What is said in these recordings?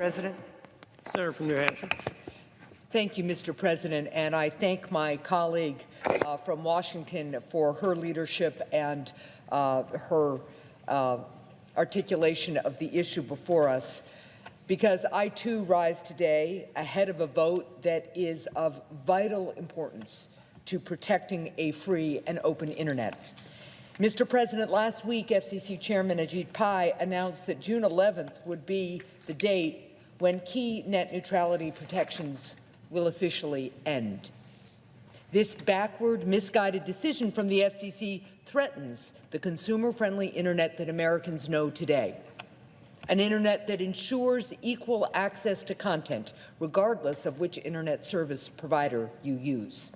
President. Senator from New Hampshire. Thank you, Mr. President, and I thank my colleague from Washington for her leadership and her articulation of the issue before us, because I too rise today ahead of a vote that is of vital importance to protecting a free and open internet. Mr. President, last week FCC Chairman Ajit Pai announced that June 11th would be the date when key net neutrality protections will officially end. This backward, misguided decision from the FCC threatens the consumer-friendly internet that Americans know today, an internet that ensures equal access to content, regardless of which internet service provider you use.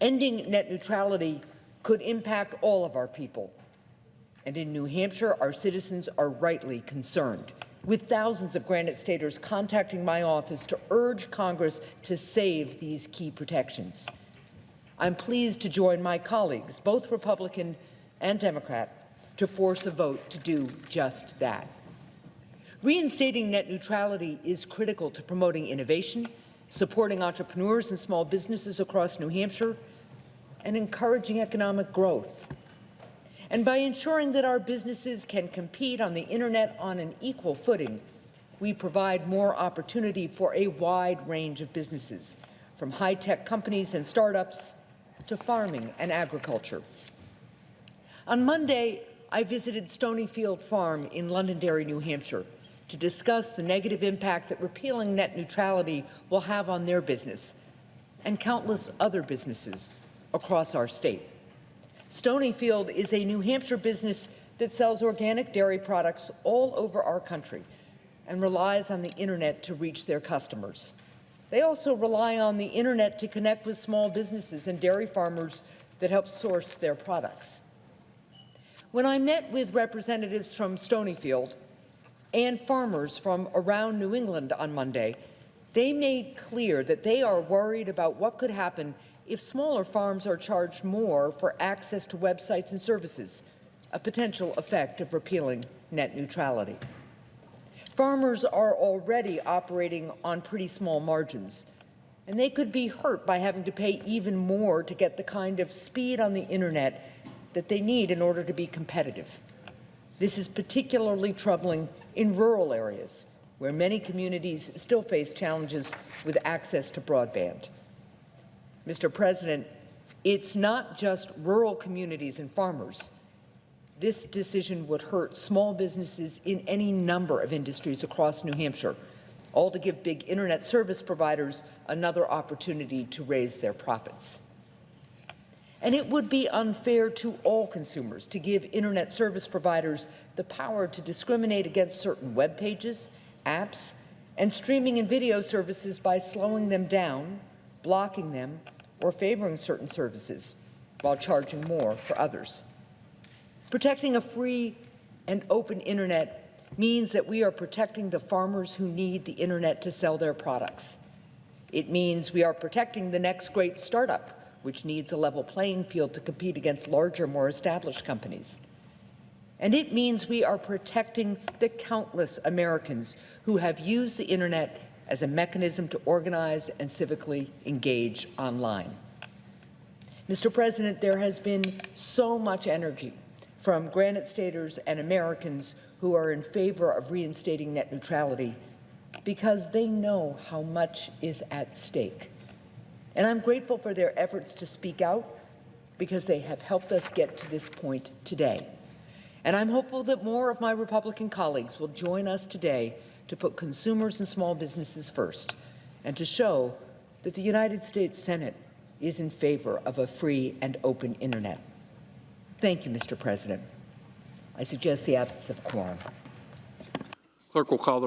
Ending net neutrality could impact all of our people, and in New Hampshire, our citizens are rightly concerned, with thousands of Granite Staters contacting my office to urge Congress to save these key protections. I'm pleased to join my colleagues, both Republican and Democrat, to force a vote to do just that. Reinstating net neutrality is critical to promoting innovation, supporting entrepreneurs and small businesses across New Hampshire, and encouraging economic growth. And by ensuring that our businesses can compete on the internet on an equal footing, we provide more opportunity for a wide range of businesses, from high-tech companies and startups to farming and agriculture. On Monday, I visited Stonyfield Farm in Londonderry, New Hampshire, to discuss the negative impact that repealing net neutrality will have on their business and countless other businesses across our state. Stonyfield is a New Hampshire business that sells organic dairy products all over our country and relies on the internet to reach their customers. They also rely on the internet to connect with small businesses and dairy farmers that help source their products. When I met with representatives from Stonyfield and farmers from around New England on Monday, they made clear that they are worried about what could happen if smaller farms are charged more for access to websites and services, a potential effect of repealing net neutrality. Farmers are already operating on pretty small margins, and they could be hurt by having to pay even more to get the kind of speed on the internet that they need in order to be competitive. This is particularly troubling in rural areas, where many communities still face challenges with access to broadband. Mr. President, it's not just rural communities and farmers. This decision would hurt small businesses in any number of industries across New Hampshire, all to give big internet service providers another opportunity to raise their profits. And it would be unfair to all consumers to give internet service providers the power to discriminate against certain web pages, apps, and streaming and video services by slowing them down, blocking them, or favoring certain services while charging more for others. Protecting a free and open internet means that we are protecting the farmers who need the internet to sell their products. It means we are protecting the next great startup, which needs a level playing field to compete against larger, more established companies. And it means we are protecting the countless Americans who have used the internet as a mechanism to organize and civically engage online. Mr. President, there has been so much energy from Granite Staters and Americans who are in favor of reinstating net neutrality because they know how much is at stake. And I'm grateful for their efforts to speak out because they have helped us get to this point today. And I'm hopeful that more of my Republican colleagues will join us today to put consumers and small businesses first, and to show that the United States Senate is in favor of a free and open internet. Thank you, Mr. President. I suggest the absence of quorum. Clerk will call the roll.